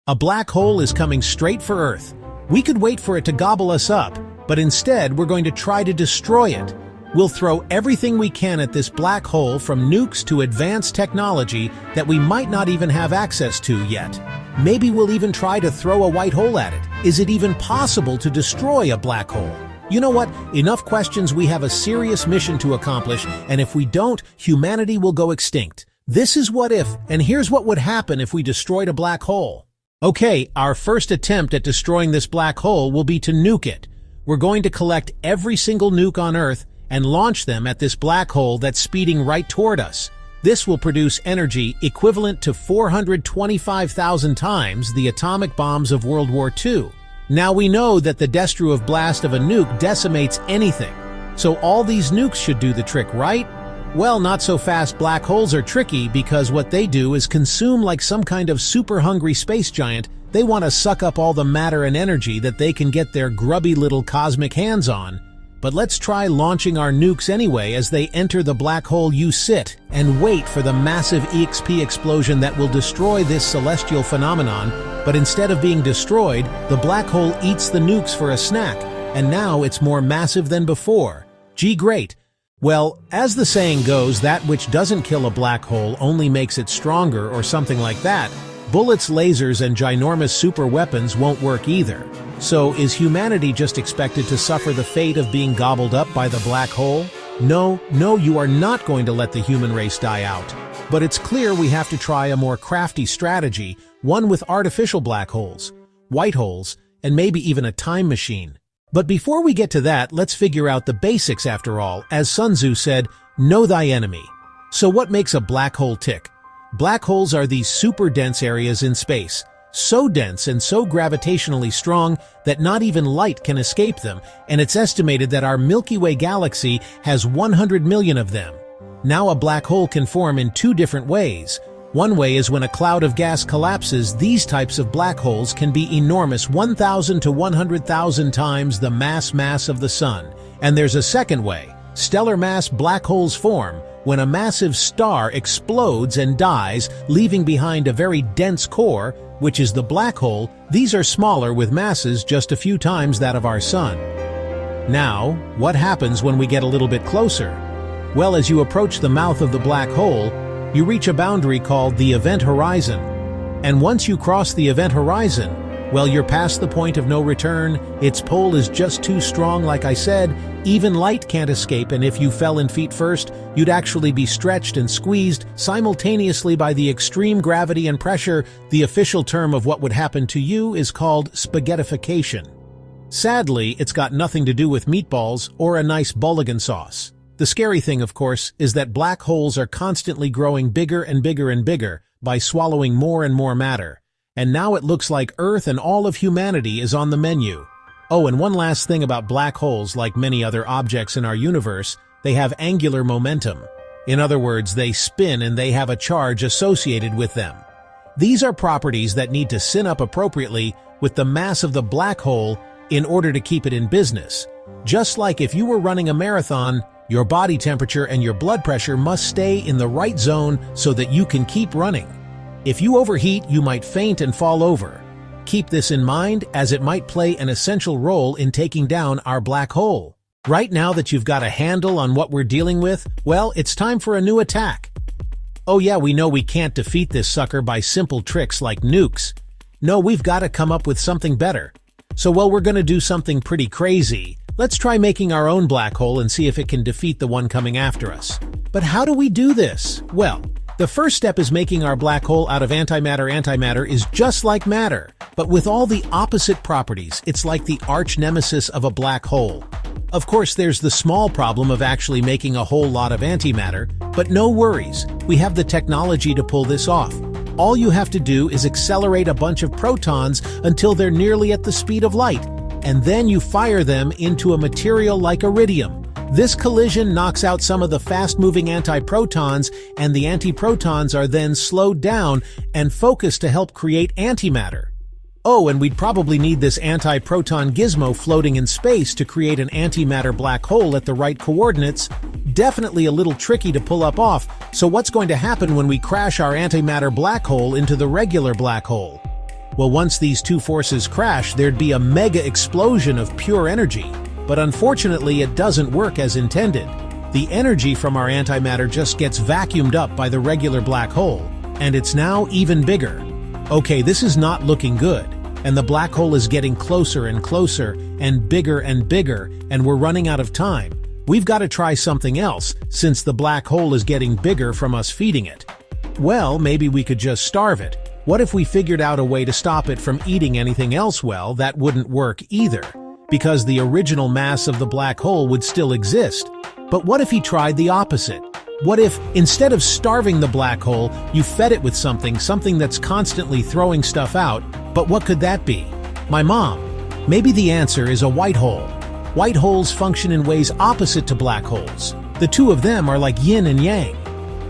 A black hole is coming straight for Earth. We could wait for it to gobble us up, but instead we're going to try to destroy it. We'll throw everything we can at this black hole, from nukes to advanced technology that we might not even have access to yet. Maybe we'll even try to throw a white hole at it. Is it even possible to destroy a black hole? You know what? Enough questions. We have a serious mission to accomplish, and if we don't, humanity will go extinct. This is What If, and here's what would happen if we destroyed a black hole. Okay, our first attempt at destroying this black hole will be to nuke it. We're going to collect every single nuke on Earth and launch them at this black hole that's speeding right toward us. This will produce energy equivalent to 425,000 times the atomic bombs of World War II. Now we know that the destructive blast of a nuke decimates anything, so all these nukes should do the trick, right? Well, not so fast. Black holes are tricky because what they do is consume like some kind of super hungry space giant. They want to suck up all the matter and energy that they can get their grubby little cosmic hands on. But let's try launching our nukes anyway. As they enter the black hole, you sit and wait for the massive EXP explosion that will destroy this celestial phenomenon. But instead of being destroyed, the black hole eats the nukes for a snack, and now it's more massive than before. Gee, great. Well, as the saying goes, that which doesn't kill a black hole only makes it stronger, or something like that. Bullets, lasers, and ginormous super weapons won't work either. So, is humanity just expected to suffer the fate of being gobbled up by the black hole? No, you are not going to let the human race die out. But it's clear we have to try a more crafty strategy, one with artificial black holes, white holes, and maybe even a time machine. But before we get to that, let's figure out the basics after all. As Sun Tzu said, know thy enemy. So what makes a black hole tick? Black holes are these super dense areas in space, so dense and so gravitationally strong that not even light can escape them, and it's estimated that our Milky Way galaxy has 100 million of them. Now, a black hole can form in two different ways. One way is when a cloud of gas collapses. These types of black holes can be enormous, 1,000 to 100,000 times the mass of the Sun. And there's a second way. Stellar mass black holes form when a massive star explodes and dies, leaving behind a very dense core, which is the black hole. These are smaller, with masses just a few times that of our Sun. Now, what happens when we get a little bit closer? Well, as you approach the mouth of the black hole, you reach a boundary called the event horizon. And once you cross the event horizon, well, you're past the point of no return. Its pull is just too strong. Like I said, even light can't escape, and if you fell in feet first, you'd actually be stretched and squeezed simultaneously by the extreme gravity and pressure. The official term of what would happen to you is called spaghettification. Sadly, it's got nothing to do with meatballs or a nice bulligan sauce. The scary thing, of course, is that black holes are constantly growing bigger and bigger and bigger by swallowing more and more matter. And now it looks like Earth and all of humanity is on the menu. Oh, and one last thing about black holes: like many other objects in our universe, they have angular momentum. In other words, they spin and they have a charge associated with them. These are properties that need to syn up appropriately with the mass of the black hole in order to keep it in business. Just like if you were running a marathon, your body temperature and your blood pressure must stay in the right zone so that you can keep running. If you overheat, you might faint and fall over. Keep this in mind, as it might play an essential role in taking down our black hole. Right now that you've got a handle on what we're dealing with, well, it's time for a new attack. Oh yeah, we know we can't defeat this sucker by simple tricks like nukes. No, we've got to come up with something better. So, well, we're going to do something pretty crazy. Let's try making our own black hole and see if it can defeat the one coming after us. But how do we do this? Well, the first step is making our black hole out of antimatter. Antimatter is just like matter, but with all the opposite properties. It's like the arch nemesis of a black hole. Of course, there's the small problem of actually making a whole lot of antimatter, but no worries. We have the technology to pull this off. All you have to do is accelerate a bunch of protons until they're nearly at the speed of light, and then you fire them into a material like iridium. This collision knocks out some of the fast-moving antiprotons, and the antiprotons are then slowed down and focused to help create antimatter. Oh, and we'd probably need this antiproton gizmo floating in space to create an antimatter black hole at the right coordinates. Definitely a little tricky to pull up off. So what's going to happen when we crash our antimatter black hole into the regular black hole? Well, once these two forces crash, there'd be a mega explosion of pure energy. But unfortunately, it doesn't work as intended. The energy from our antimatter just gets vacuumed up by the regular black hole, and it's now even bigger. Okay, this is not looking good, and the black hole is getting closer and closer, and bigger, and we're running out of time. We've got to try something else, since the black hole is getting bigger from us feeding it. Well, maybe we could just starve it. What if we figured out a way to stop it from eating anything else? Well, that wouldn't work either, because the original mass of the black hole would still exist. But what if he tried the opposite? What if, instead of starving the black hole, you fed it with something that's constantly throwing stuff out? But what could that be? My mom. Maybe the answer is a white hole. White holes function in ways opposite to black holes. The two of them are like yin and yang.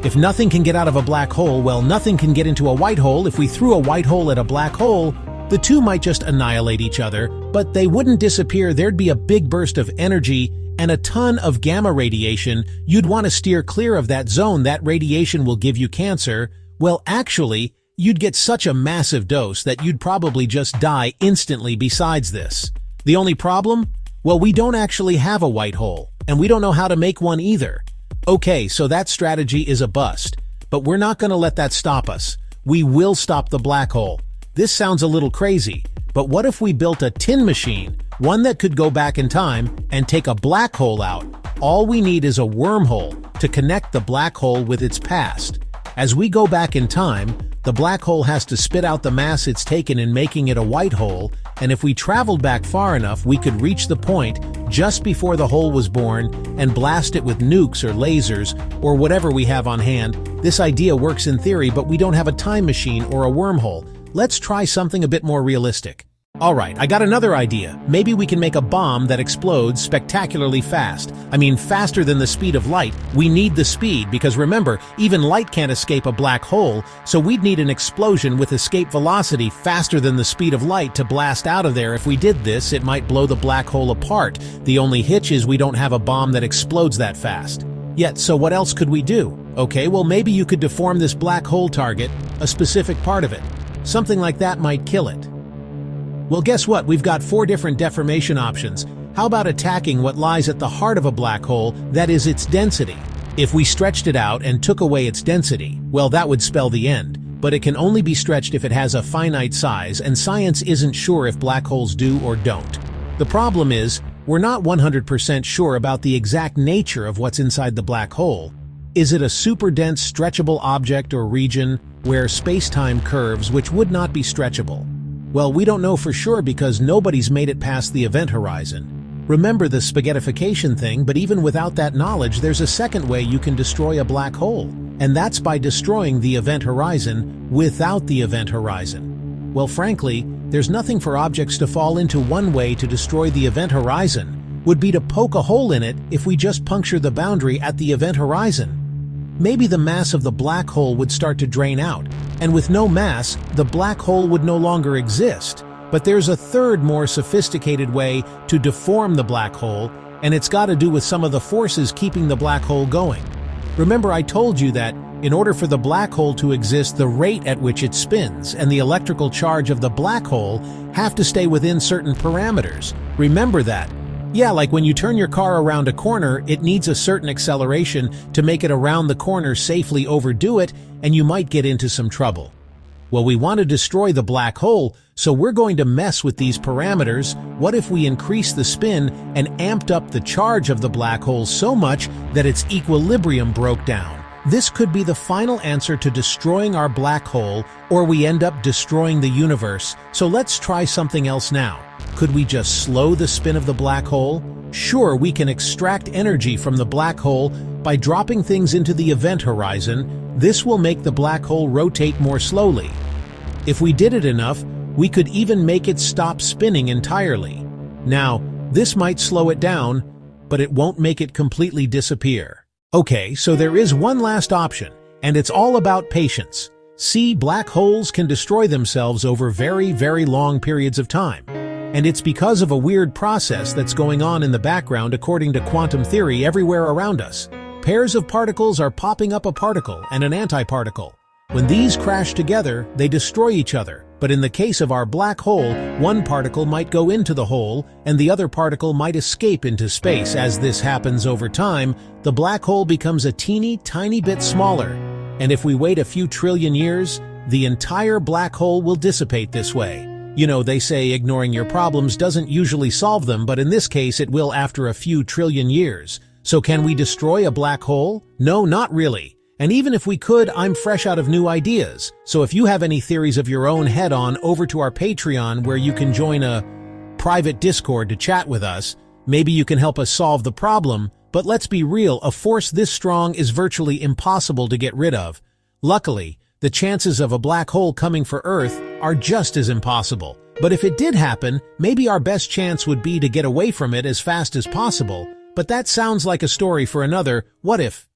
If nothing can get out of a black hole, well, nothing can get into a white hole. If we threw a white hole at a black hole, the two might just annihilate each other, but they wouldn't disappear. There'd be a big burst of energy and a ton of gamma radiation. You'd want to steer clear of that zone. That radiation will give you cancer. Well, actually, you'd get such a massive dose that you'd probably just die instantly. Besides this, the only problem? Well, we don't actually have a white hole, and we don't know how to make one either. Okay, so that strategy is a bust, but we're not going to let that stop us. We will stop the black hole. This sounds a little crazy, but what if we built a tin machine, one that could go back in time and take a black hole out? All we need is a wormhole to connect the black hole with its past. As we go back in time, the black hole has to spit out the mass it's taken in making it a white hole, and if we traveled back far enough, we could reach the point just before the hole was born and blast it with nukes or lasers or whatever we have on hand. This idea works in theory, but we don't have a time machine or a wormhole. Let's try something a bit more realistic. Alright, I got another idea. Maybe we can make a bomb that explodes spectacularly fast. I mean, faster than the speed of light. We need the speed because remember, even light can't escape a black hole, so we'd need an explosion with escape velocity faster than the speed of light to blast out of there. If we did this, it might blow the black hole apart. The only hitch is we don't have a bomb that explodes that fast. Yet, so what else could we do? Okay, well maybe you could deform this black hole target, a specific part of it. Something like that might kill it. Well, guess what? We've got 4 different deformation options. How about attacking what lies at the heart of a black hole, that is its density? If we stretched it out and took away its density, well, that would spell the end. But it can only be stretched if it has a finite size, and science isn't sure if black holes do or don't. The problem is, we're not 100% sure about the exact nature of what's inside the black hole. Is it a super dense, stretchable object or region where space-time curves which would not be stretchable? Well, we don't know for sure because nobody's made it past the event horizon. Remember the spaghettification thing, but even without that knowledge, there's a second way you can destroy a black hole, and that's by destroying the event horizon without the event horizon. Well, frankly, there's nothing for objects to fall into. One way to destroy the event horizon would be to poke a hole in it. If we just puncture the boundary at the event horizon, maybe the mass of the black hole would start to drain out, and with no mass, the black hole would no longer exist. But there's a third, more sophisticated way to deform the black hole, and it's got to do with some of the forces keeping the black hole going. Remember, I told you that in order for the black hole to exist, the rate at which it spins and the electrical charge of the black hole have to stay within certain parameters. Remember that. Yeah, like when you turn your car around a corner, it needs a certain acceleration to make it around the corner safely. Overdo it, and you might get into some trouble. Well, we want to destroy the black hole, so we're going to mess with these parameters. What if we increase the spin and amped up the charge of the black hole so much that its equilibrium broke down? This could be the final answer to destroying our black hole, or we end up destroying the universe. So let's try something else now. Could we just slow the spin of the black hole? Sure, we can extract energy from the black hole by dropping things into the event horizon. This will make the black hole rotate more slowly. If we did it enough, we could even make it stop spinning entirely. Now, this might slow it down, but it won't make it completely disappear. Okay, so there is one last option, and it's all about patience. See, black holes can destroy themselves over very, very long periods of time. And it's because of a weird process that's going on in the background according to quantum theory everywhere around us. Pairs of particles are popping up, a particle and an antiparticle. When these crash together, they destroy each other. But in the case of our black hole, one particle might go into the hole and the other particle might escape into space. As this happens over time, the black hole becomes a tiny bit smaller. And if we wait a few trillion years, the entire black hole will dissipate this way. You know, they say ignoring your problems doesn't usually solve them, but in this case it will after a few trillion years. So can we destroy a black hole? No, not really. And even if we could, I'm fresh out of new ideas. So if you have any theories of your own, head on over to our Patreon where you can join a private Discord to chat with us. Maybe you can help us solve the problem. But let's be real, a force this strong is virtually impossible to get rid of. Luckily, the chances of a black hole coming for Earth are just as impossible. But if it did happen, maybe our best chance would be to get away from it as fast as possible. But that sounds like a story for another What If